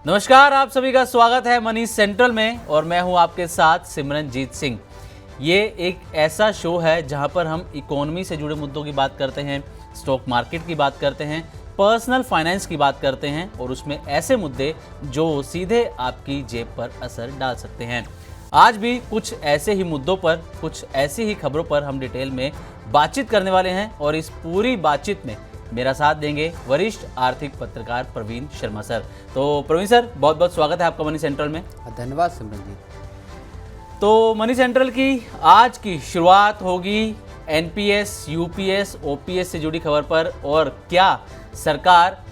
नमस्कार, आप सभी का स्वागत है मनी सेंट्रल में और मैं हूं आपके साथ सिमरनजीत सिंह। ये एक ऐसा शो है जहां पर हम इकोनॉमी से जुड़े मुद्दों की बात करते हैं, स्टॉक मार्केट की बात करते हैं, पर्सनल फाइनेंस की बात करते हैं और उसमें ऐसे मुद्दे जो सीधे आपकी जेब पर असर डाल सकते हैं। आज भी कुछ ऐसे ही मुद्दों पर, कुछ ऐसी ही खबरों पर हम डिटेल में बातचीत करने वाले हैं और इस पूरी बातचीत में मेरा साथ देंगे वरिष्ठ आर्थिक पत्रकार प्रवीण शर्मा सर। तो प्रवीण सर, बहुत बहुत स्वागत है आपका मनी सेंट्रल में। धन्यवाद सिमरन जी। तो मनी सेंट्रल की आज की शुरुआत होगी एनपीएस, यूपीएस, ओपीएस से जुड़ी खबर पर और क्या सरकार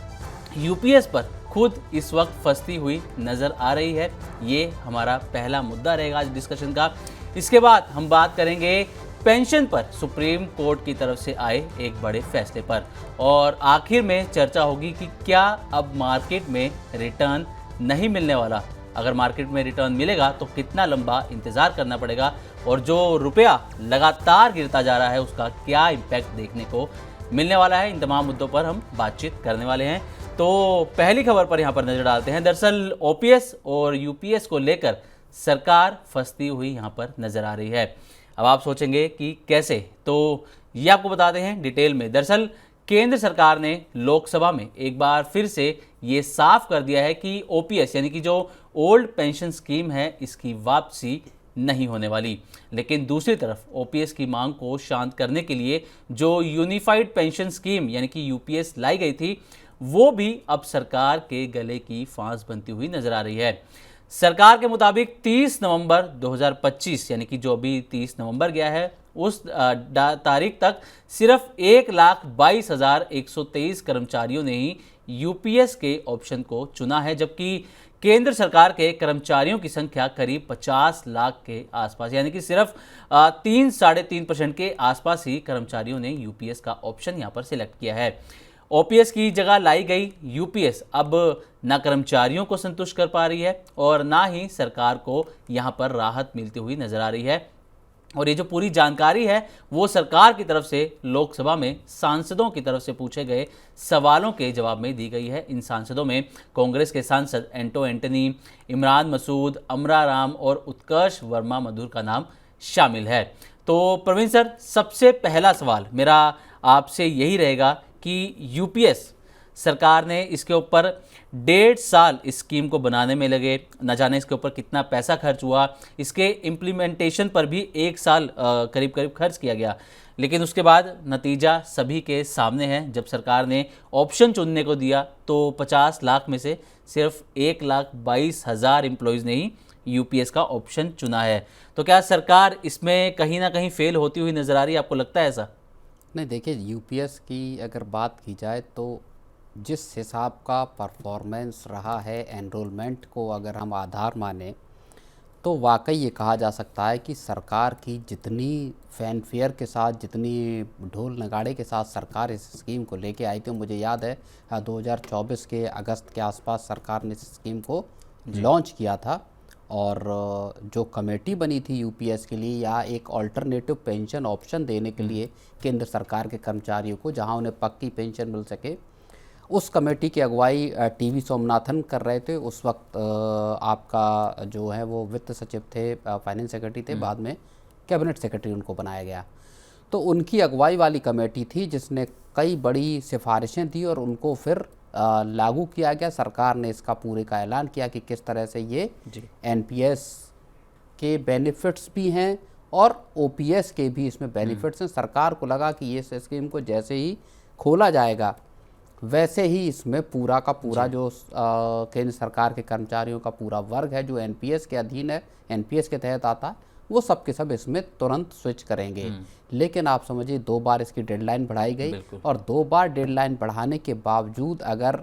यूपीएस पर खुद इस वक्त फंसती हुई नजर आ रही है, ये हमारा पहला मुद्दा रहेगा आज डिस्कशन का। इसके बाद हम बात करेंगे पेंशन पर सुप्रीम कोर्ट की तरफ से आए एक बड़े फैसले पर और आखिर में चर्चा होगी कि क्या अब मार्केट में रिटर्न नहीं मिलने वाला, अगर मार्केट में रिटर्न मिलेगा तो कितना लंबा इंतजार करना पड़ेगा और जो रुपया लगातार गिरता जा रहा है उसका क्या इम्पैक्ट देखने को मिलने वाला है। इन तमाम मुद्दों पर हम बातचीत करने वाले हैं। तो पहली खबर पर यहाँ पर नजर डालते हैं। दरअसल ओपीएस और यूपीएस को लेकर सरकार फंसती हुई यहाँ पर नजर आ रही है। अब आप सोचेंगे कि कैसे, तो ये आपको बताते हैं डिटेल में। दरअसल केंद्र सरकार ने लोकसभा में एक बार फिर से ये साफ कर दिया है कि ओपीएस यानी कि जो ओल्ड पेंशन स्कीम है इसकी वापसी नहीं होने वाली। लेकिन दूसरी तरफ ओपीएस की मांग को शांत करने के लिए जो यूनिफाइड पेंशन स्कीम यानी कि यूपीएस लाई गई थी वो भी अब सरकार के गले की फांस बनती हुई नजर आ रही है। सरकार के मुताबिक 30 नवंबर 2025 यानी कि जो अभी 30 नवंबर गया है उस तारीख तक सिर्फ 1,22,123 कर्मचारियों ने ही यूपीएस के ऑप्शन को चुना है, जबकि केंद्र सरकार के कर्मचारियों की संख्या करीब 50 लाख के आसपास यानी कि सिर्फ 3-3.5% के आसपास ही कर्मचारियों ने यूपीएस का ऑप्शन यहां पर सिलेक्ट किया है। ओपीएस की जगह लाई गई यूपीएस अब ना कर्मचारियों को संतुष्ट कर पा रही है और ना ही सरकार को यहां पर राहत मिलती हुई नजर आ रही है। और ये जो पूरी जानकारी है वो सरकार की तरफ से लोकसभा में सांसदों की तरफ से पूछे गए सवालों के जवाब में दी गई है। इन सांसदों में कांग्रेस के सांसद एंटो एंटनी, इमरान मसूद, अमरा राम और उत्कर्ष वर्मा मधुर का नाम शामिल है। तो प्रवीण सर, सबसे पहला सवाल मेरा आपसे यही रहेगा कि यूपीएस सरकार ने इसके ऊपर 1.5 साल इस स्कीम को बनाने में लगे, न जाने इसके ऊपर कितना पैसा खर्च हुआ, इसके इम्प्लीमेंटेशन पर भी 1 साल करीब करीब खर्च किया गया, लेकिन उसके बाद नतीजा सभी के सामने है। जब सरकार ने ऑप्शन चुनने को दिया तो 50 लाख में से सिर्फ 1,22,000 एम्प्लॉयज़ ने ही यूपीएस का ऑप्शन चुना है। तो क्या सरकार इसमें कहीं ना कहीं फेल होती हुई नजर आ रही है, आपको लगता है ऐसा? नहीं, देखिए, यूपीएस की अगर बात की जाए तो जिस हिसाब का परफॉर्मेंस रहा है, एनरोलमेंट को अगर हम आधार माने तो वाकई ये कहा जा सकता है कि सरकार की जितनी फैनफेयर के साथ, जितनी ढोल नगाड़े के साथ सरकार इस स्कीम को लेके आई थी, मुझे याद है 2024 के अगस्त के आसपास सरकार ने इस स्कीम को लॉन्च किया था और जो कमेटी बनी थी यूपीएस के लिए या एक अल्टरनेटिव पेंशन ऑप्शन देने के लिए केंद्र सरकार के कर्मचारियों को, जहां उन्हें पक्की पेंशन मिल सके, उस कमेटी की अगुवाई टीवी सोमनाथन कर रहे थे। उस वक्त आपका जो है वो वित्त सचिव थे, फाइनेंस सेक्रेटरी थे, बाद में कैबिनेट सेक्रेटरी उनको बनाया गया। तो उनकी अगुवाई वाली कमेटी थी जिसने कई बड़ी सिफारिशें दी और उनको फिर लागू किया गया। सरकार ने इसका पूरे का ऐलान किया कि किस तरह से ये एनपीएस के बेनिफिट्स भी हैं और ओपीएस के भी इसमें बेनिफिट्स हैं। सरकार को लगा कि ये स्कीम को जैसे ही खोला जाएगा वैसे ही इसमें पूरा का पूरा जो केंद्र सरकार के कर्मचारियों का पूरा वर्ग है जो एनपीएस के अधीन है, एनपीएस के तहत आता है, वो सब के सब इसमें तुरंत स्विच करेंगे। लेकिन आप समझिए 2 बार इसकी डेडलाइन बढ़ाई गई और 2 बार डेडलाइन बढ़ाने के बावजूद अगर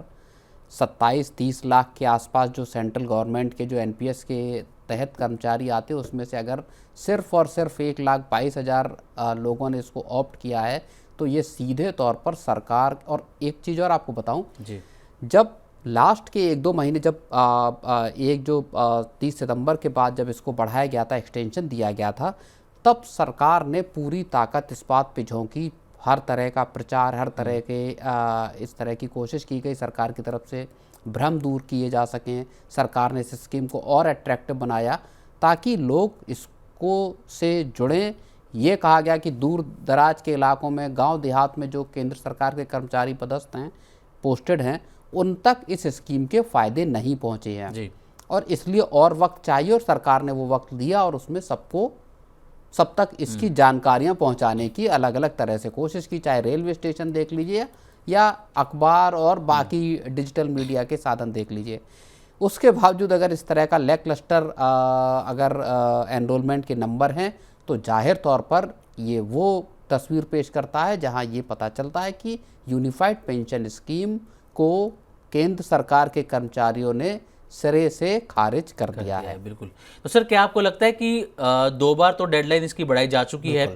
27-30 लाख के आसपास जो सेंट्रल गवर्नमेंट के जो एनपीएस के तहत कर्मचारी आते हैं उसमें से अगर सिर्फ और सिर्फ 1,22,000 लोगों ने इसको ऑप्ट किया है तो ये सीधे तौर पर सरकार। और एक चीज़ और आपको बताऊं, जब लास्ट के 1-2 महीने जब 30 सितंबर के बाद जब इसको बढ़ाया गया था, एक्सटेंशन दिया गया था, तब सरकार ने पूरी ताकत इस बात पे झोंकी, हर तरह का प्रचार, हर तरह के इस तरह की कोशिश की गई सरकार की तरफ से भ्रम दूर किए जा सकें। सरकार ने इस स्कीम को और अट्रैक्टिव बनाया ताकि लोग इसको से जुड़ें। ये कहा गया कि दूर दराज के इलाकों में, गांव देहात में जो केंद्र सरकार के कर्मचारी पदस्थ हैं, पोस्टेड हैं, उन तक इस स्कीम के फ़ायदे नहीं पहुंचे हैं जी। और इसलिए और वक्त चाहिए और सरकार ने वो वक्त दिया और उसमें सब तक इसकी जानकारियां पहुंचाने की अलग अलग तरह से कोशिश की, चाहे रेलवे स्टेशन देख लीजिए या अखबार और बाकी डिजिटल मीडिया के साधन देख लीजिए। उसके बावजूद अगर इस तरह का लैकलस्टर अगर एनरोलमेंट के नंबर हैं तो जाहिर तौर पर ये वो तस्वीर पेश करता है जहां ये पता चलता है कि यूनिफाइड पेंशन स्कीम को केंद्र सरकार के कर्मचारियों ने सिरे से खारिज कर दिया है। बिल्कुल। तो सर, क्या आपको लगता है कि 2 बार तो डेडलाइन इसकी बढ़ाई जा चुकी है,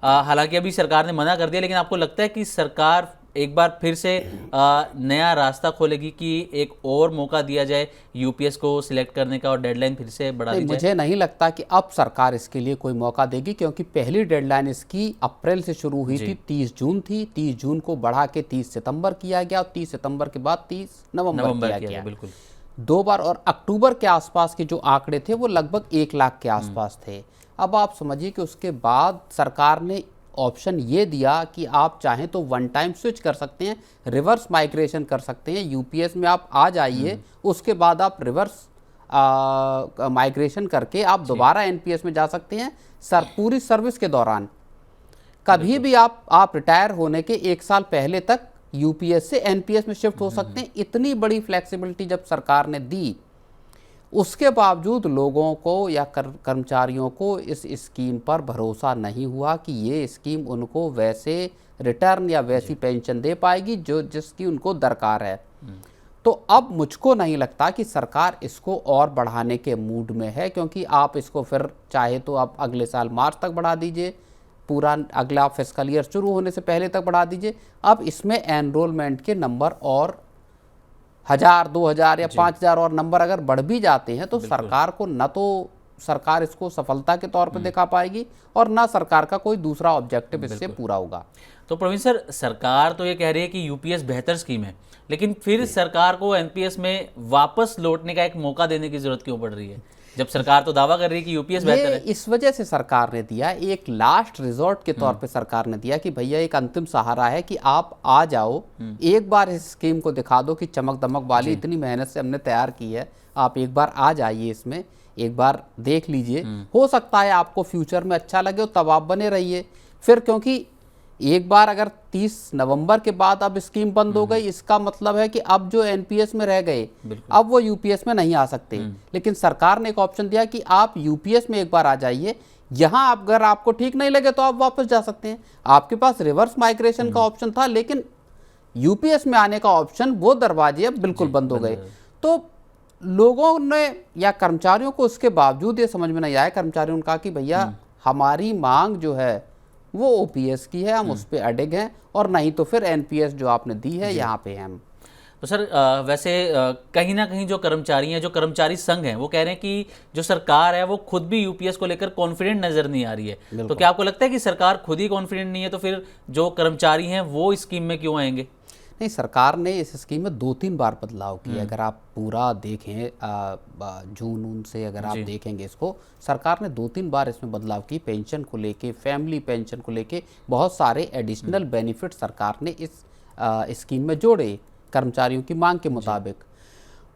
हालांकि अभी सरकार ने मना कर दिया, लेकिन आपको लगता है कि सरकार एक बार फिर से नया रास्ता खोलेगी कि एक और मौका दिया जाए यूपीएस को सिलेक्ट करने का और डेडलाइन फिर से बढ़ा दी जाए? मुझे नहीं लगता कि अब सरकार इसके लिए कोई मौका देगी, क्योंकि पहली डेडलाइन इसकी अप्रैल से शुरू हुई थी, 30 जून थी। 30 जून को बढ़ा के 30 सितंबर किया गया और 30 सितंबर के बाद 30 नवंबर किया गया। बिल्कुल 2 बार, और अक्टूबर के आसपास के जो आंकड़े थे वो लगभग 1 लाख के आसपास थे। अब आप समझिए कि उसके बाद सरकार ने ऑप्शन ये दिया कि आप चाहें तो वन टाइम स्विच कर सकते हैं, रिवर्स माइग्रेशन कर सकते हैं। यूपीएस में आप आ जाइए, उसके बाद आप रिवर्स माइग्रेशन करके आप दोबारा एनपीएस में जा सकते हैं। पूरी सर्विस के दौरान कभी भी आप रिटायर होने के 1 साल पहले तक यूपीएस से एनपीएस में शिफ्ट हो सकते हैं। इतनी बड़ी फ्लेक्सिबिलिटी जब सरकार ने दी, उसके बावजूद लोगों को या कर्मचारियों को इस स्कीम पर भरोसा नहीं हुआ कि ये स्कीम उनको वैसे रिटर्न या वैसी पेंशन दे पाएगी जिसकी उनको दरकार है। तो अब मुझको नहीं लगता कि सरकार इसको और बढ़ाने के मूड में है, क्योंकि आप इसको फिर चाहे तो आप अगले साल मार्च तक बढ़ा दीजिए, पूरा अगला फिस्कल ईयर शुरू होने से पहले तक बढ़ा दीजिए। अब इसमें एनरोलमेंट के नंबर और 1000, 2000 या 5000 और नंबर अगर बढ़ भी जाते हैं तो सरकार को न तो सरकार इसको सफलता के तौर पर दिखा पाएगी और ना सरकार का कोई दूसरा ऑब्जेक्टिव इससे पूरा होगा। तो प्रवीण सर, सरकार तो ये कह रही है कि यूपीएस बेहतर स्कीम है, लेकिन फिर सरकार को एनपीएस में वापस लौटने का एक मौका देने की जरूरत क्यों पड़ रही है, जब सरकार तो दावा कर रही है कि यूपीएस बेहतर है? इस वजह से सरकार ने दिया, एक लास्ट रिजॉर्ट के तौर पे सरकार ने दिया कि भैया एक अंतिम सहारा है कि आप आ जाओ, एक बार इस स्कीम को दिखा दो कि चमक दमक वाली इतनी मेहनत से हमने तैयार की है, आप एक बार आ जाइए, इसमें एक बार देख लीजिए, हो सकता है आपको फ्यूचर में अच्छा लगे तब आप बने रहिए। फिर क्योंकि एक बार अगर 30 नवंबर के बाद अब स्कीम बंद हो गई, इसका मतलब है कि अब जो एनपीएस में रह गए अब वो यूपीएस में नहीं आ सकते। लेकिन सरकार ने एक ऑप्शन दिया कि आप यूपीएस में एक बार आ जाइए, यहाँ अगर आपको ठीक नहीं लगे तो आप वापस जा सकते हैं। आपके पास रिवर्स माइग्रेशन का ऑप्शन था, लेकिन यूपीएस में आने का ऑप्शन, वो दरवाजे अब बिल्कुल बंद हो गए। तो लोगों ने या कर्मचारियों को उसके बावजूद ये समझ में नहीं आया, कर्मचारियों ने कहा कि भैया हमारी मांग जो है वो ओपीएस की है, हम उस पर अडिग हैं, और नहीं तो फिर एनपीएस जो आपने दी है यहाँ पे हम। तो सर वैसे कहीं ना कहीं जो कर्मचारी हैं, जो कर्मचारी संघ हैं, वो कह रहे हैं कि जो सरकार है वो खुद भी यूपीएस को लेकर कॉन्फिडेंट नजर नहीं आ रही है। तो क्या आपको लगता है कि सरकार खुद ही कॉन्फिडेंट नहीं है, तो फिर जो कर्मचारी हैं वो इस स्कीम में क्यों आएंगे? नहीं, सरकार ने इस स्कीम में 2-3 बार बदलाव किए। अगर आप पूरा देखें जून से अगर आप देखेंगे इसको, सरकार ने 2-3 बार इसमें बदलाव की। पेंशन को लेके, फैमिली पेंशन को लेके बहुत सारे एडिशनल बेनिफिट सरकार ने इस स्कीम में जोड़े कर्मचारियों की मांग के मुताबिक।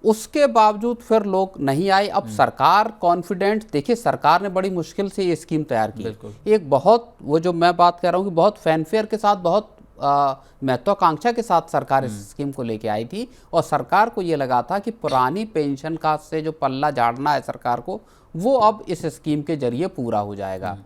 उसके बावजूद फिर लोग नहीं आए। अब सरकार कॉन्फिडेंट, देखिए सरकार ने बड़ी मुश्किल से ये स्कीम तैयार की, एक बहुत, वो जो मैं बात कर रहा हूँ कि बहुत फैनफेयर के साथ, बहुत महत्वाकांक्षा के साथ सरकार इस स्कीम को लेके आई थी, और सरकार को ये लगा था कि पुरानी पेंशन का से जो पल्ला झाड़ना है सरकार को, वो अब इस स्कीम के जरिए पूरा हो जाएगा।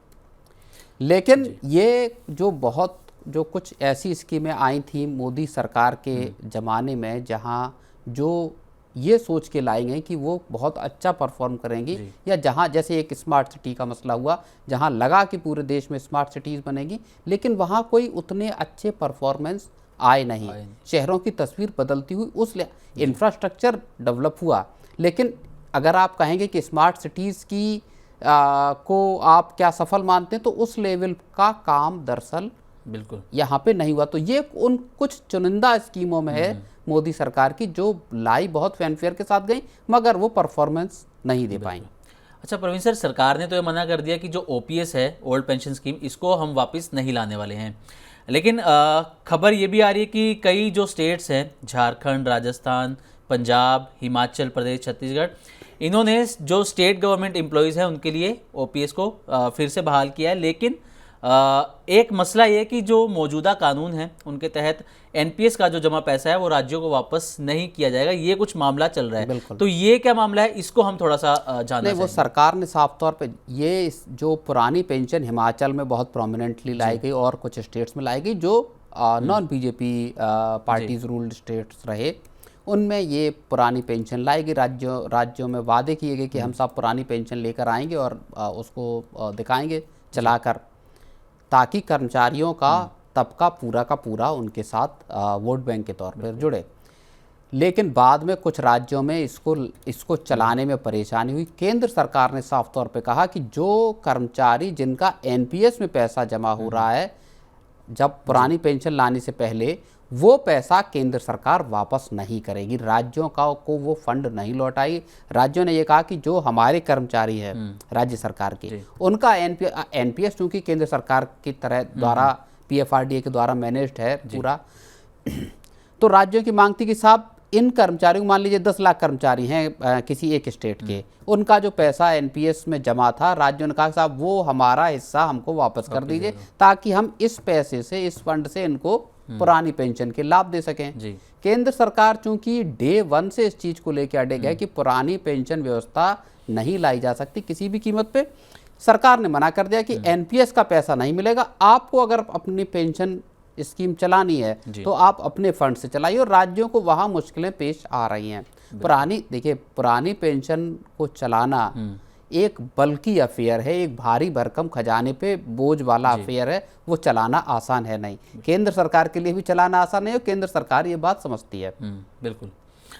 लेकिन ये जो कुछ ऐसी स्कीमें आई थी मोदी सरकार के ज़माने में, जहाँ जो ये सोच के लाई गई कि वो बहुत अच्छा परफॉर्म करेंगी, या जहाँ जैसे एक स्मार्ट सिटी का मसला हुआ, जहाँ लगा कि पूरे देश में स्मार्ट सिटीज़ बनेगी, लेकिन वहाँ कोई उतने अच्छे परफॉर्मेंस आए नहीं। शहरों की तस्वीर बदलती हुई, उस इंफ्रास्ट्रक्चर डेवलप हुआ, लेकिन अगर आप कहेंगे कि स्मार्ट सिटीज़ की को आप क्या सफल मानते हैं, तो उस लेवल का काम दरअसल बिल्कुल यहाँ पे नहीं हुआ। तो ये उन कुछ चुनिंदा स्कीमों में है, मोदी सरकार की, जो लाई बहुत फैनफेयर के साथ गई मगर वो परफॉर्मेंस नहीं दे पाई। अच्छा प्रवीण सर, सरकार ने तो ये मना कर दिया कि जो ओपीएस है, ओल्ड पेंशन स्कीम, इसको हम वापस नहीं लाने वाले हैं, लेकिन खबर ये भी आ रही है कि कई जो स्टेट्स हैं, झारखंड, राजस्थान, पंजाब, हिमाचल प्रदेश, छत्तीसगढ़, इन्होंने जो स्टेट गवर्नमेंट एम्प्लॉयज़ हैं उनके लिए ओपीएस को फिर से बहाल किया है। लेकिन एक मसला ये कि जो मौजूदा कानून है उनके तहत एनपीएस का जो जमा पैसा है वो राज्यों को वापस नहीं किया जाएगा, ये कुछ मामला चल रहा है। तो ये क्या मामला है, इसको हम थोड़ा सा जानना नहीं, वो सरकार ने साफ तौर पे ये जो पुरानी पेंशन हिमाचल में बहुत प्रोमिनेंटली लाई गई और कुछ स्टेट्स में लाई गई जो non BJP parties ruled states रहे, उनमें ये पुरानी पेंशन लाई गई। राज्यों में वादे किए गए कि हम सब पुरानी पेंशन लेकर आएंगे और उसको दिखाएंगे चलाकर, ताकि कर्मचारियों का तबका पूरा का पूरा उनके साथ वोट बैंक के तौर पर जुड़े। लेकिन बाद में कुछ राज्यों में इसको चलाने में परेशानी हुई। केंद्र सरकार ने साफ तौर पे कहा कि जो कर्मचारी जिनका एनपीएस में पैसा जमा हो रहा है जब पुरानी पेंशन लाने से पहले, वो पैसा केंद्र सरकार वापस नहीं करेगी, राज्यों को वो फंड नहीं लौटाएगी। राज्यों ने ये कहा कि जो हमारे कर्मचारी है राज्य सरकार के, उनका एनपीएस चूंकि केंद्र सरकार की तरह द्वारा पीएफआरडीए के द्वारा मैनेज्ड है पूरा, तो राज्यों की मांग थी कि साहब इन कर्मचारियों को, मान लीजिए 10 लाख कर्मचारी हैं किसी एक स्टेट के, उनका जो पैसा एनपीएस में जमा था, राज्यों ने कहा साहब वो हमारा हिस्सा हमको वापस कर दीजिए ताकि हम इस पैसे से, इस फंड से इनको पुरानी पेंशन के लाभ दे सकें। केंद्र सरकार चूंकि डे 1 से इस चीज को लेकर अड़े गए कि पुरानी पेंशन व्यवस्था नहीं लाई जा सकती किसी भी कीमत पे, सरकार ने मना कर दिया कि एनपीएस का पैसा नहीं मिलेगा, आपको अगर अपनी पेंशन स्कीम चलानी है तो आप अपने फंड से चलाइए। और राज्यों को वहां मुश्किलें पेश आ रही हैं। पुरानी पेंशन को चलाना एक बल्कि अफेयर है, एक भारी भरकम खजाने पे बोझ वाला अफेयर है, वो चलाना आसान है नहीं। केंद्र सरकार के लिए भी चलाना आसान नहीं है, केंद्र सरकार ये बात समझती है। बिल्कुल।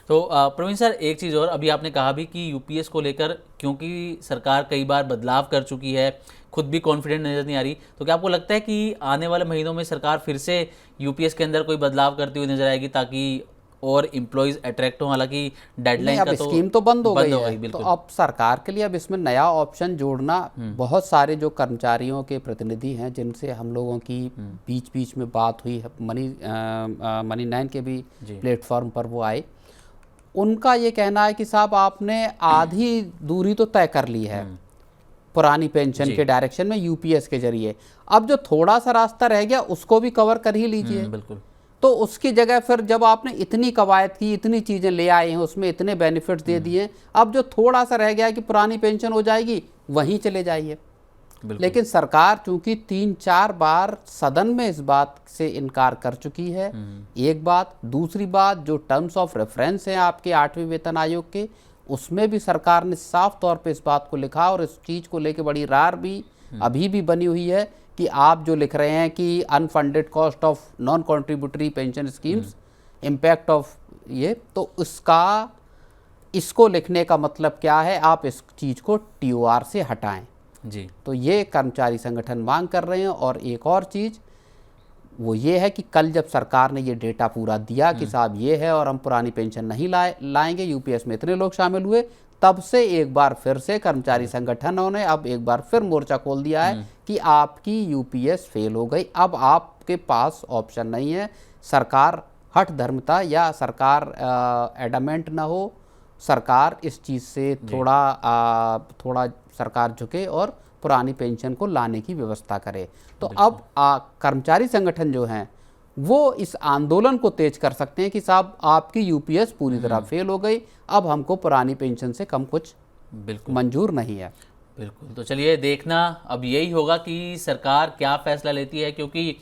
तो प्रवीण सर, एक चीज़ और, अभी आपने कहा भी कि यूपीएस को लेकर क्योंकि सरकार कई बार बदलाव कर चुकी है, खुद भी कॉन्फिडेंट नजर नहीं आ रही, तो क्या आपको लगता है कि आने वाले महीनों में सरकार फिर से यूपीएस के अंदर कोई बदलाव करती हुई नजर आएगी ताकि और एम्प्लॉयज़ अट्रैक्ट हो? हालांकि डेडलाइन का तो स्कीम तो बंद हो गई है, तो अब सरकार के लिए अब इसमें नया ऑप्शन जोड़ना, बहुत सारे जो कर्मचारियों के प्रतिनिधि हैं जिनसे हम लोगों की बीच बीच में बात हुई, मनी 9 के भी प्लेटफॉर्म पर वो आए, उनका ये कहना है कि साहब आपने आधी दूरी तो तय कर ली है पुरानी पेंशन के डायरेक्शन में यूपीएस के जरिए, अब जो थोड़ा सा रास्ता रह गया उसको भी कवर कर ही लीजिए। बिल्कुल। तो उसकी जगह फिर जब आपने इतनी कवायद की, इतनी चीज़ें ले आए हैं, उसमें इतने बेनिफिट्स दे दिए, अब जो थोड़ा सा रह गया कि पुरानी पेंशन हो जाएगी, वहीं चले जाइए। लेकिन सरकार चूंकि 3-4 बार सदन में इस बात से इनकार कर चुकी है, एक बात। दूसरी बात, जो टर्म्स ऑफ रेफरेंस हैं आपके 8वें वेतन आयोग के, उसमें भी सरकार ने साफ तौर पे इस बात को लिखा और इस चीज़ को लेके बड़ी रार भी अभी भी बनी हुई है कि आप जो लिख रहे हैं कि unfunded cost of non contributory pension schemes, impact of ये, तो इसको लिखने का मतलब क्या है, आप इस चीज़ को टीओआर से हटाएं जी। तो ये कर्मचारी संगठन मांग कर रहे हैं। और एक और चीज़ वो ये है कि कल जब सरकार ने ये डेटा पूरा दिया कि साहब ये है और हम पुरानी पेंशन नहीं लाएंगे, यूपीएस में इतने लोग शामिल हुए, तब से एक बार फिर से कर्मचारी संगठनों ने अब एक बार फिर मोर्चा खोल दिया है कि आपकी यूपीएस फेल हो गई, अब आपके पास ऑप्शन नहीं है। सरकार हठ धर्मता या सरकार एडमेंट ना हो, सरकार इस चीज़ से थोड़ा सरकार झुके और पुरानी पेंशन को लाने की व्यवस्था करे। तो अब कर्मचारी संगठन जो हैं वो इस आंदोलन को तेज कर सकते हैं कि साहब आपकी यूपीएस पूरी तरह फेल हो गई, अब हमको पुरानी पेंशन से कम कुछ बिल्कुल मंजूर नहीं है। बिल्कुल। तो चलिए देखना अब यही होगा कि सरकार क्या फैसला लेती है, क्योंकि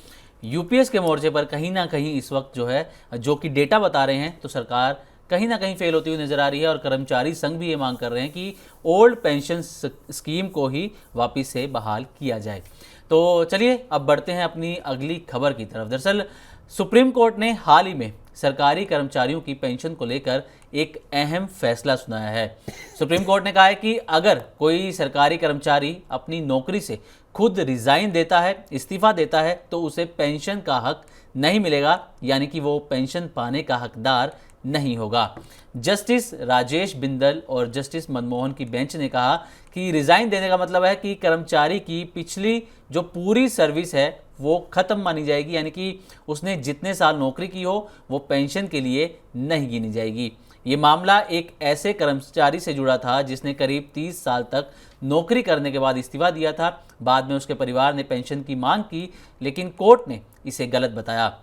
यूपीएस के मोर्चे पर कहीं ना कहीं इस वक्त जो है, जो कि डेटा बता रहे हैं, तो सरकार कहीं ना कहीं फेल होती हुई नजर आ रही है। और कर्मचारी संघ भी ये मांग कर रहे हैं कि ओल्ड पेंशन स्कीम को ही वापस से बहाल किया जाए। तो चलिए अब बढ़ते हैं अपनी अगली खबर की तरफ। दरअसल सुप्रीम कोर्ट ने हाल ही में सरकारी कर्मचारियों की पेंशन को लेकर एक अहम फैसला सुनाया है। सुप्रीम कोर्ट ने कहा है कि अगर कोई सरकारी कर्मचारी अपनी नौकरी से खुद रिजाइन देता है, इस्तीफा देता है, तो उसे पेंशन का हक नहीं मिलेगा, यानी कि वो पेंशन पाने का हकदार नहीं होगा। जस्टिस राजेश बिंदल और जस्टिस मनमोहन की बेंच ने कहा कि रिजाइन देने का मतलब है कि कर्मचारी की पिछली जो पूरी सर्विस है वो खत्म मानी जाएगी, यानी कि उसने जितने साल नौकरी की हो वो पेंशन के लिए नहीं गिनी जाएगी। ये मामला एक ऐसे कर्मचारी से जुड़ा था जिसने करीब 30 साल तक नौकरी करने के बाद इस्तीफा दिया था। बाद में उसके परिवार ने पेंशन की मांग की, लेकिन कोर्ट ने इसे गलत बताया।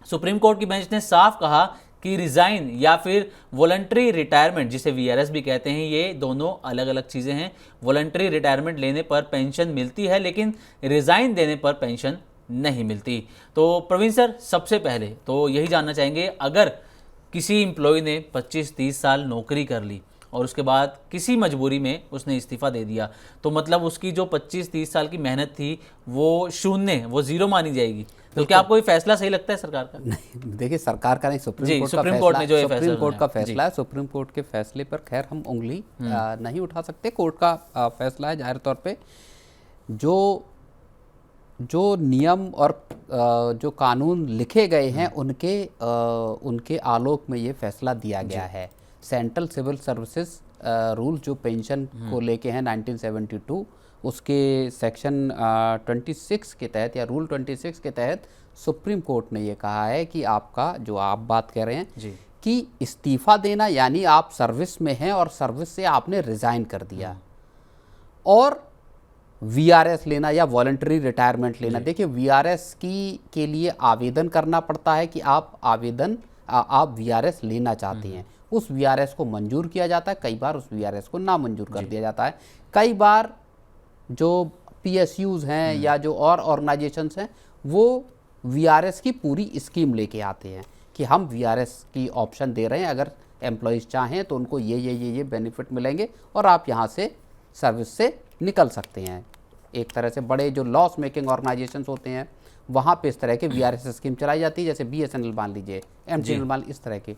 सुप्रीम कोर्ट की बेंच ने साफ कहा कि रिजाइन या फिर वॉलंटरी रिटायरमेंट, जिसे वीआरएस भी कहते हैं, ये दोनों अलग अलग चीज़ें हैं। वॉलंटरी रिटायरमेंट लेने पर पेंशन मिलती है, लेकिन रिजाइन देने पर पेंशन नहीं मिलती। तो प्रवीण सर, सबसे पहले तो यही जानना चाहेंगे, अगर किसी एम्प्लॉय ने 25-30 साल नौकरी कर ली और उसके बाद किसी मजबूरी में उसने इस्तीफा दे दिया, तो मतलब उसकी जो 25-30 साल की मेहनत थी वो शून्य, वो जीरो मानी जाएगी। तो क्या आपको ये फैसला सही लगता है सरकार का? नहीं, देखिए, सरकार का नहीं, सुप्रीम कोर्ट सुप्रीम कोर्ट ने जो ये सुप्रीम कोर्ट का फैसला फैसला है। सुप्रीम कोर्ट के फैसले पर खैर हम उंगली नहीं उठा सकते। कोर्ट का फैसला है। जाहिर तौर पे जो नियम और जो कानून लिखे गए हैं उनके आलोक में ये फैसला दिया गया है। सेंट्रल सिविल सर्विसेज रूल जो पेंशन को लेके हैं 1972, उसके सेक्शन 26 के तहत या रूल 26 के तहत सुप्रीम कोर्ट ने ये कहा है कि आपका जो आप बात कह रहे हैं कि इस्तीफा देना यानी आप सर्विस में हैं और सर्विस से आपने रिजाइन कर दिया, और वीआरएस लेना या वॉलंटरी रिटायरमेंट लेना। देखिए, वीआरएस के लिए आवेदन करना पड़ता है कि आप वीआरएस लेना चाहते हैं। उस वीआरएस को मंजूर किया जाता है, कई बार उस वीआरएस को ना मंजूर कर दिया जाता है। कई बार जो पीएसयूज हैं या जो और ऑर्गेनाइजेशंस हैं वो वीआरएस की पूरी स्कीम लेके आते हैं कि हम वीआरएस की ऑप्शन दे रहे हैं, अगर एम्प्लॉयज़ चाहें तो उनको ये बेनिफिट मिलेंगे और आप यहाँ से सर्विस से निकल सकते हैं। एक तरह से बड़े जो लॉस मेकिंग ऑर्गेनाइजेशंस होते हैं वहाँ पे इस तरह के वीआरएस स्कीम चलाई जाती है, जैसे बीएसएनएल मान लीजिए, एमटीएनएल मान लीजिए, इस तरह की।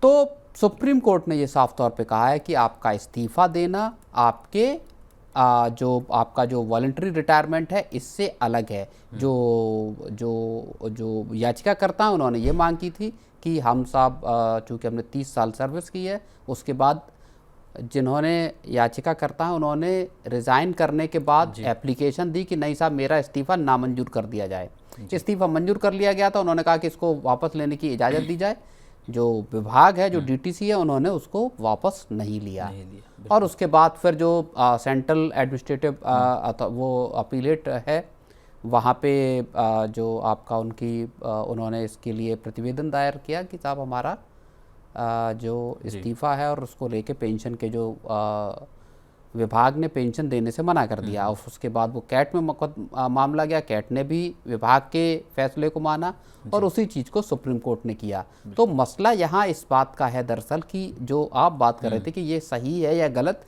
तो सुप्रीम कोर्ट ने ये साफ तौर पे कहा है कि आपका इस्तीफा देना आपके जो आपका जो वॉलंटरी रिटायरमेंट है इससे अलग है। जो याचिकाकर्ता हैं उन्होंने ये मांग की थी कि हम साहब चूँकि हमने 30 साल सर्विस की है, उसके बाद जिन्होंने याचिकाकर्ता हैं उन्होंने रिज़ाइन करने के बाद एप्लीकेशन दी कि नहीं साहब मेरा इस्तीफ़ा नामंजूर कर दिया जाए। इस्तीफ़ा मंजूर कर लिया गया था, उन्होंने कहा कि इसको वापस लेने की इजाज़त दी जाए। जो विभाग है, जो डीटीसी है, उन्होंने उसको वापस नहीं लिया। और उसके बाद फिर जो सेंट्रल एडमिनिस्ट्रेटिव वो अपीलेट है, वहाँ पे जो आपका उन्होंने इसके लिए प्रतिवेदन दायर किया कि साहब हमारा जो इस्तीफ़ा है और उसको लेके पेंशन के जो विभाग ने पेंशन देने से मना कर दिया। और उसके बाद वो कैट में मामला गया, कैट ने भी विभाग के फैसले को माना और उसी चीज़ को सुप्रीम कोर्ट ने किया। तो मसला यहाँ इस बात का है दरअसल कि जो आप बात कर रहे थे कि ये सही है या गलत,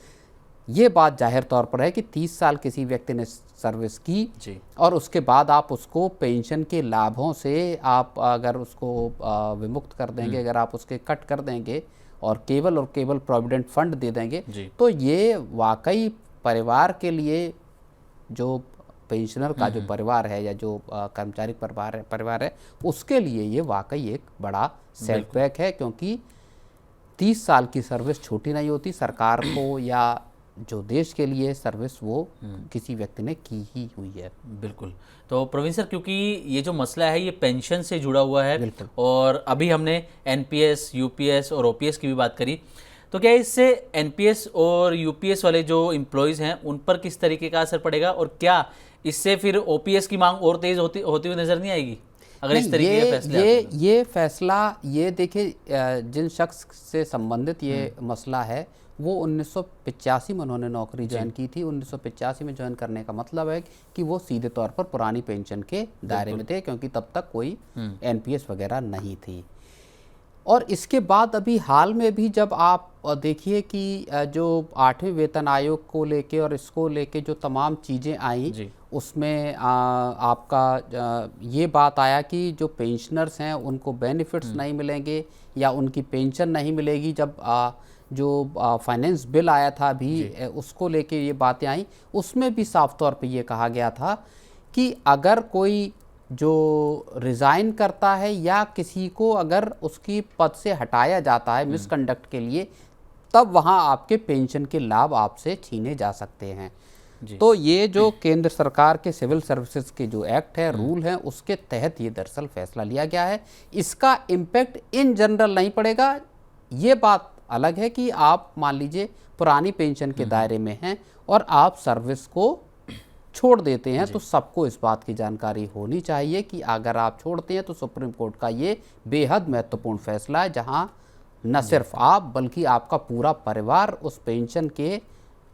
ये बात जाहिर तौर पर है कि 30 साल किसी व्यक्ति ने सर्विस की और उसके बाद आप उसको पेंशन के लाभों से आप अगर उसको विमुक्त कर देंगे, अगर आप उसके कट कर देंगे और केवल प्रोविडेंट फंड दे देंगे, तो ये वाकई परिवार के लिए, जो पेंशनर का जो परिवार है या जो कर्मचारी परिवार है उसके लिए ये वाकई एक बड़ा सेटबैक है, क्योंकि 30 साल की सर्विस छोटी नहीं होती। सरकार को या जो देश के लिए सर्विस वो किसी व्यक्ति ने की ही हुई है। बिल्कुल। तो प्रवीण सर, क्योंकि ये जो मसला है ये पेंशन से जुड़ा हुआ है और अभी हमने एनपीएस, यूपीएस और ओपीएस की भी बात करी, तो क्या इससे एनपीएस और यूपीएस वाले जो एम्प्लॉयज़ हैं उन पर किस तरीके का असर पड़ेगा, और क्या इससे फिर ओपीएस की मांग और तेज़ होती हुई नज़र नहीं आएगी अगर इस तरीके के फैसले? ये फैसला, ये देखिए, जिन शख्स से संबंधित ये मसला है वो 1985 में उन्होंने नौकरी ज्वाइन की थी। 1985 में ज्वाइन करने का मतलब है कि वो सीधे तौर पर पुरानी पेंशन के दायरे में थे, क्योंकि तब तक कोई एनपीएस वगैरह नहीं थी। और इसके बाद अभी हाल में भी जब आप देखिए कि जो 8वें वेतन आयोग को लेके और इसको लेके जो तमाम चीज़ें आई, उसमें आपका ये बात आया कि जो पेंशनर्स हैं उनको बेनिफिट्स नहीं मिलेंगे या उनकी पेंशन नहीं मिलेगी जो फाइनेंस बिल आया था अभी उसको लेके ये बातें आई, उसमें भी साफ तौर पे ये कहा गया था कि अगर कोई जो रिज़ाइन करता है या किसी को अगर उसकी पद से हटाया जाता है मिसकंडक्ट के लिए, तब वहाँ आपके पेंशन के लाभ आपसे छीने जा सकते हैं। तो ये जो केंद्र सरकार के सिविल सर्विसेज के जो एक्ट है, रूल है, उसके तहत ये दरअसल फैसला लिया गया है। इसका इम्पैक्ट इन जनरल नहीं पड़ेगा। ये बात अलग है कि आप मान लीजिए पुरानी पेंशन के दायरे में हैं और आप सर्विस को छोड़ देते हैं, तो सबको इस बात की जानकारी होनी चाहिए कि अगर आप छोड़ते हैं तो सुप्रीम कोर्ट का ये बेहद महत्वपूर्ण फैसला है, जहां न सिर्फ आप बल्कि आपका पूरा परिवार उस पेंशन के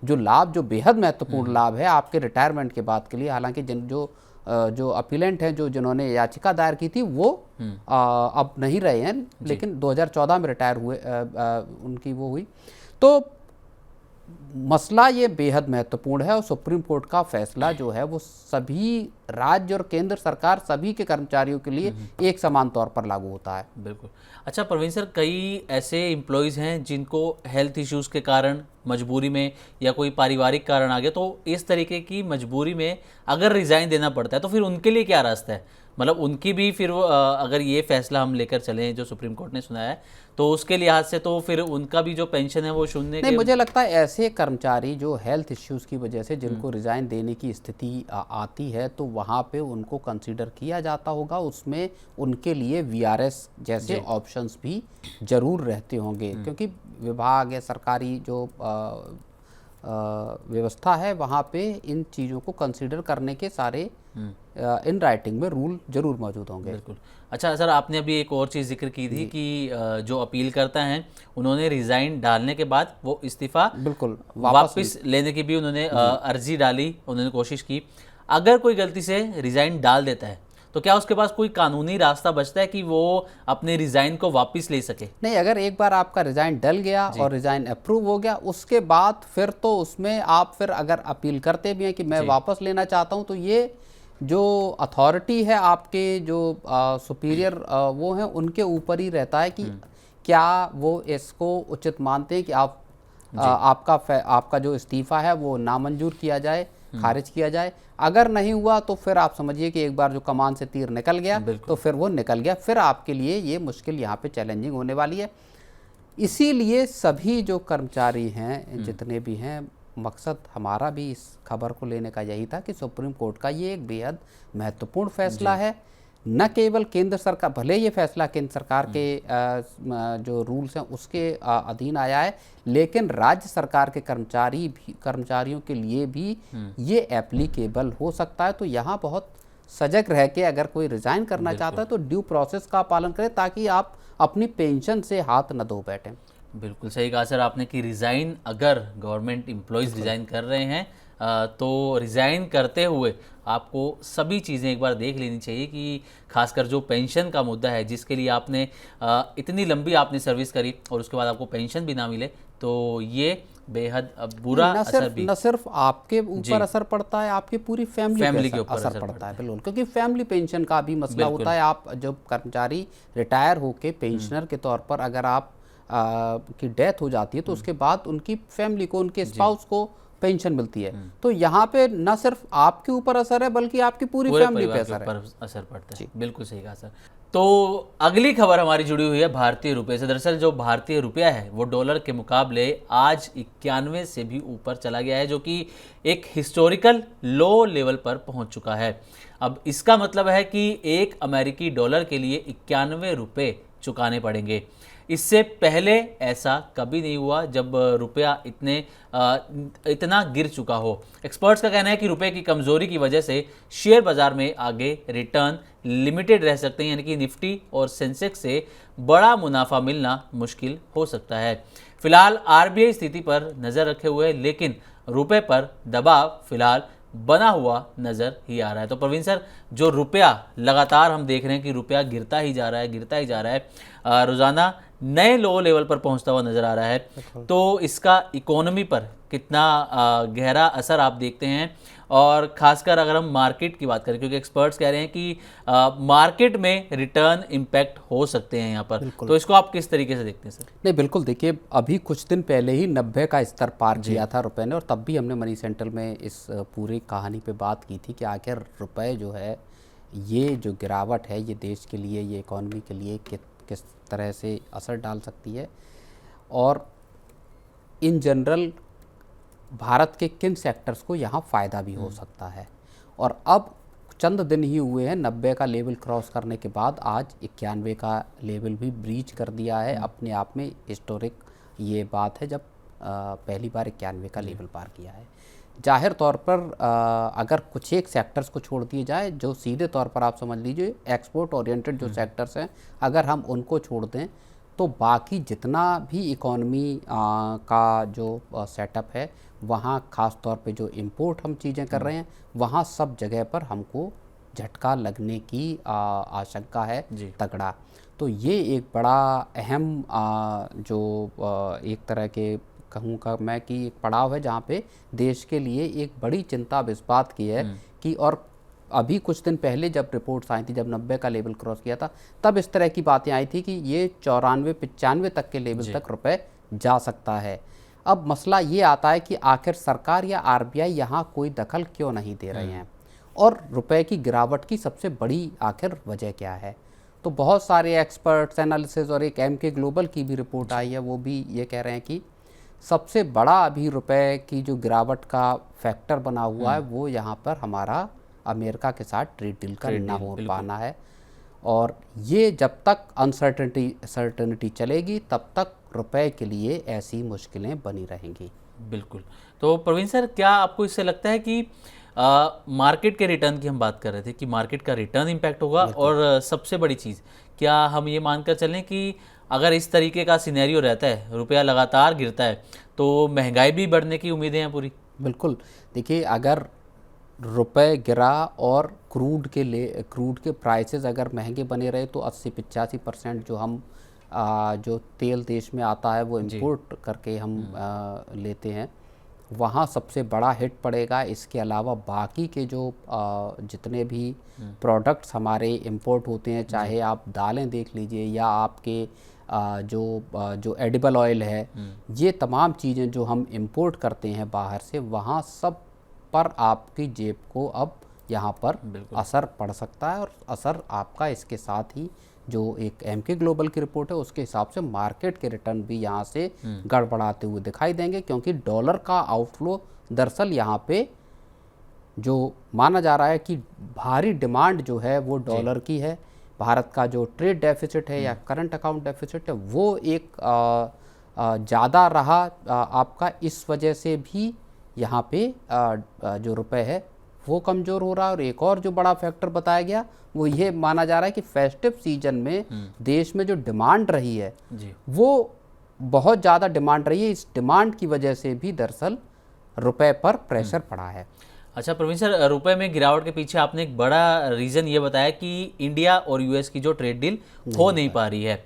जो लाभ, जो बेहद महत्वपूर्ण लाभ है आपके रिटायरमेंट के बाद के लिए, हालांकि जो अपीलेंट हैं, जिन्होंने याचिका दायर की थी, वो अब नहीं रहे हैं, लेकिन 2014 में रिटायर हुए, उनकी वो हुई। तो मसला ये बेहद महत्वपूर्ण है और सुप्रीम कोर्ट का फैसला जो है वो सभी राज्य और केंद्र सरकार सभी के कर्मचारियों के लिए एक समान तौर पर लागू होता है। बिल्कुल। अच्छा प्रवीण सर, कई ऐसे एम्प्लॉयज़ हैं जिनको हेल्थ इश्यूज़ के कारण मजबूरी में या कोई पारिवारिक कारण आ गया, तो इस तरीके की मजबूरी में अगर रिज़ाइन देना पड़ता है तो फिर उनके लिए क्या रास्ता है? मतलब उनकी भी फिर वो अगर ये फैसला हम लेकर चलें जो सुप्रीम कोर्ट ने सुनाया है, तो उसके लिहाज से तो फिर उनका भी जो पेंशन है वो शून्य नहीं, मुझे लगता है ऐसे कर्मचारी जो हेल्थ इश्यूज़ की वजह से जिनको रिज़ाइन देने की स्थिति आती है, तो वहाँ पे उनको कंसीडर किया जाता होगा। उसमें उनके लिए वीआरएस जैसे ऑप्शंस भी ज़रूर रहते होंगे, क्योंकि विभाग या सरकारी जो व्यवस्था है वहाँ पे इन चीज़ों को कंसीडर करने के सारे इन राइटिंग में रूल जरूर मौजूद होंगे। बिल्कुल। अच्छा सर, आपने अभी एक और चीज़ जिक्र की थी कि जो अपील करता हैं उन्होंने रिज़ाइन डालने के बाद वो इस्तीफ़ा बिल्कुल वापस लेने की भी उन्होंने अर्जी डाली, उन्होंने कोशिश की। अगर कोई गलती से रिज़ाइन डाल देता है तो क्या उसके पास कोई कानूनी रास्ता बचता है कि वो अपने रिज़ाइन को वापस ले सके? नहीं, अगर एक बार आपका रिज़ाइन डल गया और रिज़ाइन अप्रूव हो गया, उसके बाद फिर तो उसमें आप फिर अगर अपील करते भी हैं कि मैं वापस लेना चाहता हूं, तो ये जो अथॉरिटी है आपके जो सुपीरियर वो हैं, उनके ऊपर ही रहता है कि क्या वो इसको उचित मानते हैं कि आपका जो इस्तीफ़ा है वो नामंजूर किया जाए, खारिज किया जाए। अगर नहीं हुआ तो फिर आप समझिए कि एक बार जो कमान से तीर निकल गया तो फिर वो निकल गया, फिर आपके लिए ये मुश्किल यहाँ पे चैलेंजिंग होने वाली है। इसीलिए सभी जो कर्मचारी हैं, जितने भी हैं, मकसद हमारा भी इस खबर को लेने का यही था कि सुप्रीम कोर्ट का ये एक बेहद महत्वपूर्ण फैसला है। न केवल केंद्र सरकार, भले ये फैसला केंद्र सरकार के जो रूल्स हैं उसके अधीन आया है, लेकिन राज्य सरकार के कर्मचारियों के लिए भी ये एप्लीकेबल हो सकता है। तो यहाँ बहुत सजग रह के अगर कोई रिज़ाइन करना चाहता है तो ड्यू प्रोसेस का पालन करें, ताकि आप अपनी पेंशन से हाथ न धो बैठें। बिल्कुल सही कहा सर आपने कि रिज़ाइन, अगर गवर्नमेंट एम्प्लॉयज़ रिज़ाइन कर रहे हैं तो रिज़ाइन करते हुए आपको सभी चीज़ें एक बार देख लेनी चाहिए कि खासकर जो पेंशन का मुद्दा है, जिसके लिए आपने इतनी लंबी आपने सर्विस करी और उसके बाद आपको पेंशन भी ना मिले, तो ये बेहद बुरा असर भी न सिर्फ आपके ऊपर असर पड़ता है, आपकी पूरी फैमिली के ऊपर असर पड़ता है। बिल्कुल, क्योंकि फैमिली पेंशन का भी मसला होता है। आप जब कर्मचारी रिटायर होके पेंशनर के तौर पर अगर आप की डेथ हो जाती है तो उसके बाद उनकी फैमिली को, उनके स्पाउस को पेंशन मिलती है। तो यहाँ पे न सिर्फ आपके ऊपर असर है बल्कि आपकी पूरी फैमिली पे असर पड़ता है। बिल्कुल सही कहा सर। तो अगली खबर हमारी जुड़ी हुई है भारतीय रुपये से। दरअसल जो भारतीय रुपया है वो डॉलर के मुकाबले आज 91 से भी ऊपर चला गया है, जो कि एक हिस्टोरिकल लो लेवल पर पहुंच चुका है। अब इसका मतलब है कि एक अमेरिकी डॉलर के लिए 91 रुपये चुकाने पड़ेंगे। इससे पहले ऐसा कभी नहीं हुआ जब रुपया इतना गिर चुका हो। एक्सपर्ट्स का कहना है कि रुपए की कमज़ोरी की वजह से शेयर बाजार में आगे रिटर्न लिमिटेड रह सकते हैं, यानी कि निफ्टी और सेंसेक्स से बड़ा मुनाफा मिलना मुश्किल हो सकता है। फिलहाल आरबीआई स्थिति पर नज़र रखे हुए, लेकिन रुपए पर दबाव फिलहाल बना हुआ नज़र ही आ रहा है। तो प्रवीण सर, जो रुपया लगातार हम देख रहे हैं कि रुपया गिरता ही जा रहा है, रोज़ाना नए लो लेवल पर पहुंचता हुआ नज़र आ रहा है, तो इसका इकोनॉमी पर कितना गहरा असर आप देखते हैं और खासकर अगर हम मार्केट की बात करें, क्योंकि एक्सपर्ट्स कह रहे हैं कि मार्केट में रिटर्न इम्पैक्ट हो सकते हैं यहाँ पर, तो इसको आप किस तरीके से देखते हैं सर? नहीं, बिल्कुल, देखिए अभी कुछ दिन पहले ही 90 का स्तर पार किया था रुपए ने, और तब भी हमने मनी सेंट्रल में इस पूरी कहानी पे बात की थी कि आखिर रुपए जो है, ये जो गिरावट है ये देश के लिए, ये इकॉनमी के लिए किस तरह से असर डाल सकती है, और इन जनरल भारत के किन सेक्टर्स को यहाँ फ़ायदा भी हो सकता है। और अब चंद दिन ही हुए हैं 90 का लेवल क्रॉस करने के बाद आज 91 का लेवल भी ब्रीच कर दिया है। अपने आप में हिस्टोरिक ये बात है जब पहली बार 91 का लेवल पार किया है। जाहिर तौर पर अगर कुछ एक सेक्टर्स को छोड़ दिए जाए, जो सीधे तौर पर आप समझ लीजिए एक्सपोर्ट ओरिएंटेड जो सेक्टर्स हैं, अगर हम उनको छोड़ दें तो बाकी जितना भी इकॉनमी का जो सेटअप है, वहाँ ख़ास तौर पे जो इंपोर्ट हम चीज़ें कर रहे हैं, वहाँ सब जगह पर हमको झटका लगने की आशंका है तगड़ा। तो ये एक बड़ा अहम जो एक तरह के कहूँगा मैं कि एक पड़ाव है, जहाँ पे देश के लिए एक बड़ी चिंता इस बात की है कि, और अभी कुछ दिन पहले जब रिपोर्ट्स आई थी, जब 90 का लेवल क्रॉस किया था, तब इस तरह की बातें आई थी कि ये 94-95 तक के लेवल तक रुपए जा सकता है। अब मसला ये आता है कि आखिर सरकार या आरबीआई यहाँ कोई दखल क्यों नहीं दे रहे हैं, और रुपए की गिरावट की सबसे बड़ी आखिर वजह क्या है। तो बहुत सारे एक्सपर्ट्स एनालिसिस, और एक एमके ग्लोबल की भी रिपोर्ट आई है, वो भी ये कह रहे हैं कि सबसे बड़ा अभी रुपए की जो गिरावट का फैक्टर बना हुआ है, वो यहाँ पर हमारा अमेरिका के साथ ट्रेड डील का ना हो पाना है। और ये जब तक अनसर्टेनिटी चलेगी, तब तक रुपए के लिए ऐसी मुश्किलें बनी रहेंगी। बिल्कुल। तो प्रवीण सर, क्या आपको इससे लगता है कि मार्केट के रिटर्न की हम बात कर रहे थे कि मार्केट का रिटर्न इम्पैक्ट होगा, और सबसे बड़ी चीज़, क्या हम ये मानकर चलें कि अगर इस तरीके का सिनेरियो रहता है, रुपया लगातार गिरता है, तो महंगाई भी बढ़ने की उम्मीदें हैं पूरी? बिल्कुल। देखिए, अगर रुपए गिरा और क्रूड के प्राइसेस अगर महंगे बने रहे, तो 80-85% जो हम जो तेल देश में आता है वो इंपोर्ट करके हम लेते हैं, वहाँ सबसे बड़ा हिट पड़ेगा। इसके अलावा बाकी के जो जितने भी प्रोडक्ट्स हमारे इंपोर्ट होते हैं, चाहे आप दालें देख लीजिए या आपके जो एडिबल ऑयल है, ये तमाम चीज़ें जो हम इंपोर्ट करते हैं बाहर से, वहाँ सब पर आपकी जेब को अब यहाँ पर असर पड़ सकता है। और असर आपका इसके साथ ही जो एक एमके ग्लोबल की रिपोर्ट है, उसके हिसाब से मार्केट के रिटर्न भी यहाँ से गड़बड़ाते हुए दिखाई देंगे, क्योंकि डॉलर का आउटफ्लो दरअसल यहाँ पे जो माना जा रहा है कि भारी डिमांड जो है वो डॉलर की है। भारत का जो ट्रेड डेफिसिट है या करंट अकाउंट डेफिसिट है, वो एक ज़्यादा रहा आपका, इस वजह से भी यहाँ पे जो रुपए है वो कमज़ोर हो रहा है। और एक और जो बड़ा फैक्टर बताया गया, वो ये माना जा रहा है कि फेस्टिव सीजन में देश में जो डिमांड रही है वो बहुत ज़्यादा डिमांड रही है। इस डिमांड की वजह से भी दरअसल रुपए पर प्रेशर पड़ा है। अच्छा प्रवीण सर, रुपए में गिरावट के पीछे आपने एक बड़ा रीज़न ये बताया कि इंडिया और यूएस की जो ट्रेड डील हो नहीं पा रही है।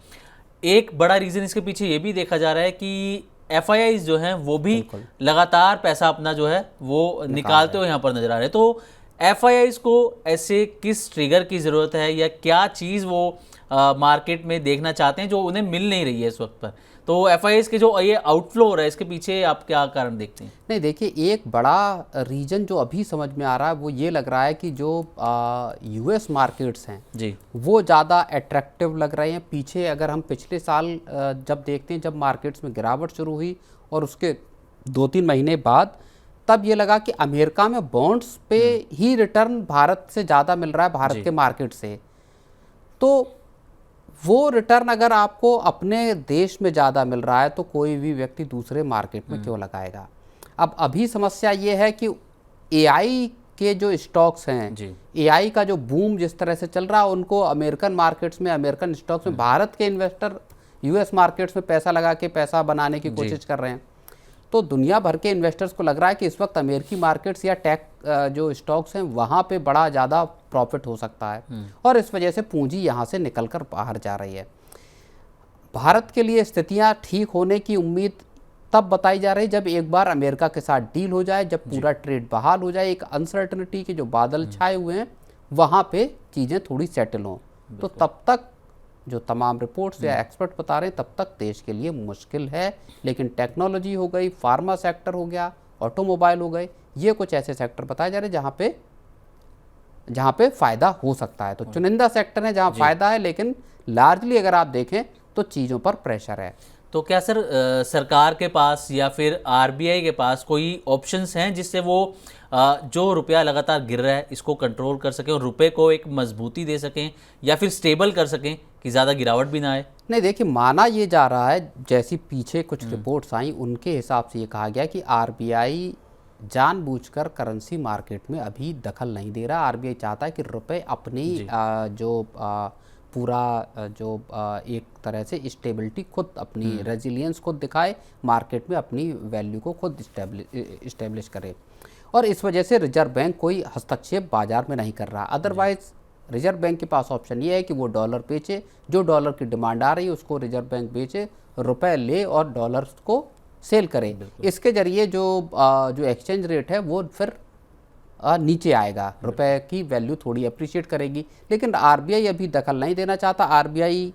एक बड़ा रीज़न इसके पीछे ये भी देखा जा रहा है कि FIIs जो हैं वो भी लगातार पैसा अपना जो है वो निकालते हुए यहाँ पर नजर आ रहे हैं। तो FIIs को ऐसे किस ट्रिगर की ज़रूरत है, या क्या चीज़ वो मार्केट में देखना चाहते हैं जो उन्हें मिल नहीं रही है इस वक्त पर? तो FIIs के जो ये आउटफ्लो हो रहा है, इसके पीछे आप क्या कारण देखते हैं? नहीं, देखिए, एक बड़ा रीजन जो अभी समझ में आ रहा है वो ये लग रहा है कि जो US मार्केट्स हैं जी, वो ज़्यादा अट्रैक्टिव लग रहे हैं। पीछे अगर हम पिछले साल जब देखते हैं, जब मार्केट्स में गिरावट शुरू हुई और उसके 2-3 महीने बाद, तब ये लगा कि अमेरिका में बॉन्ड्स पे ही रिटर्न भारत से ज़्यादा मिल रहा है, भारत के मार्केट से। तो वो रिटर्न अगर आपको अपने देश में ज़्यादा मिल रहा है, तो कोई भी व्यक्ति दूसरे मार्केट में क्यों लगाएगा। अब अभी समस्या ये है कि AI के जो स्टॉक्स हैं, AI का जो बूम जिस तरह से चल रहा है, उनको अमेरिकन मार्केट्स में, अमेरिकन स्टॉक्स में भारत के इन्वेस्टर US मार्केट्स में पैसा लगा के पैसा बनाने की कोशिश कर रहे हैं। तो दुनिया भर के इन्वेस्टर्स को लग रहा है कि इस वक्त अमेरिकी मार्केट्स या टेक जो स्टॉक्स हैं, वहाँ पे बड़ा ज़्यादा प्रॉफिट हो सकता है, और इस वजह से पूंजी यहाँ से निकलकर बाहर जा रही है। भारत के लिए स्थितियाँ ठीक होने की उम्मीद तब बताई जा रही जब एक बार अमेरिका के साथ डील हो जाए, जब पूरा ट्रेड बहाल हो जाए, एक अनसर्टनिटी के जो बादल छाए हुए हैं वहाँ पे चीज़ें थोड़ी सेटल हों। तो तब तक जो तमाम रिपोर्ट्स या एक्सपर्ट बता रहे हैं तब तक देश के लिए मुश्किल है। लेकिन टेक्नोलॉजी हो गई, फार्मा सेक्टर हो गया, ऑटोमोबाइल हो गए, ये कुछ ऐसे सेक्टर बताए जा रहे हैं जहाँ पे फ़ायदा हो सकता है। तो चुनिंदा सेक्टर है जहाँ फ़ायदा है, लेकिन लार्जली अगर आप देखें तो चीज़ों पर प्रेशर है। तो क्या सर सरकार के पास या फिर आरबीआई के पास कोई ऑप्शंस हैं जिससे वो जो रुपया लगातार गिर रहा है इसको कंट्रोल कर सकें और रुपए को एक मजबूती दे सकें या फिर स्टेबल कर सकें कि ज़्यादा गिरावट भी ना आए? नहीं, देखिए, माना ये जा रहा है, जैसी पीछे कुछ रिपोर्ट्स आई उनके हिसाब से ये कहा गया कि आरबीआई जानबूझकर करेंसी मार्केट में अभी दखल नहीं दे रहा। आरबीआई चाहता है कि रुपए अपनी एक तरह से स्टेबिलिटी खुद, अपनी रेजिलियंस खुद दिखाए, मार्केट में अपनी वैल्यू को खुद इस्टेब्लिश करे। और इस वजह से रिजर्व बैंक कोई हस्तक्षेप बाजार में नहीं कर रहा। अदरवाइज रिजर्व बैंक के पास ऑप्शन ये है कि वो डॉलर बेचे, जो डॉलर की डिमांड आ रही है उसको रिजर्व बैंक बेचे, रुपए ले और डॉलर्स को सेल करे। इसके जरिए जो एक्सचेंज रेट है वो फिर नीचे आएगा, रुपए की वैल्यू थोड़ी अप्रिशिएट करेगी। लेकिन आरबीआई अभी दखल नहीं देना चाहता। आरबीआई,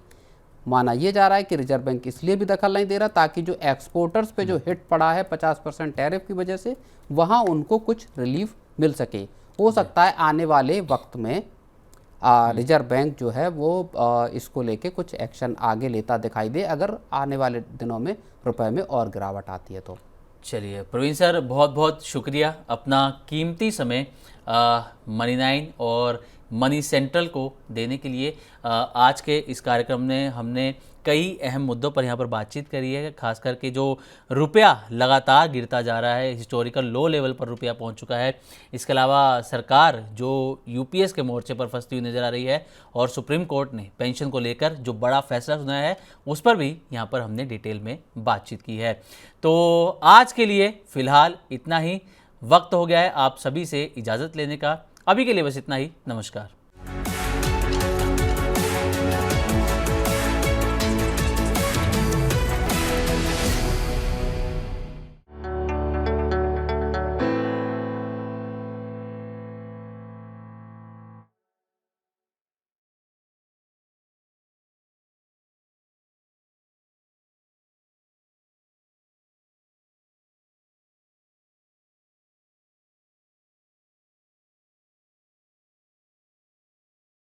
माना ये जा रहा है कि रिजर्व बैंक इसलिए भी दखल नहीं दे रहा ताकि जो एक्सपोर्टर्स पे जो हिट पड़ा है 50% टैरिफ की वजह से, वहाँ उनको कुछ रिलीफ मिल सके। हो सकता है आने वाले वक्त में रिजर्व बैंक जो है वो इसको लेके कुछ एक्शन आगे लेता दिखाई दे, अगर आने वाले दिनों में रुपए में और गिरावट आती है तो। चलिए प्रवीण सर, बहुत बहुत शुक्रिया अपना कीमती समय मनी9 और मनी सेंट्रल को देने के लिए। आज के इस कार्यक्रम में हमने कई अहम मुद्दों पर यहाँ पर बातचीत करी है, खास करके जो रुपया लगातार गिरता जा रहा है, हिस्टोरिकल लो लेवल पर रुपया पहुँच चुका है। इसके अलावा सरकार जो यूपीएस के मोर्चे पर फंसती हुई नज़र आ रही है और सुप्रीम कोर्ट ने पेंशन को लेकर जो बड़ा फैसला सुनाया है उस पर भी यहाँ पर हमने डिटेल में बातचीत की है। तो आज के लिए फ़िलहाल इतना ही। वक्त हो गया है आप सभी से इजाज़त लेने का। अभी के लिए बस इतना ही। नमस्कार।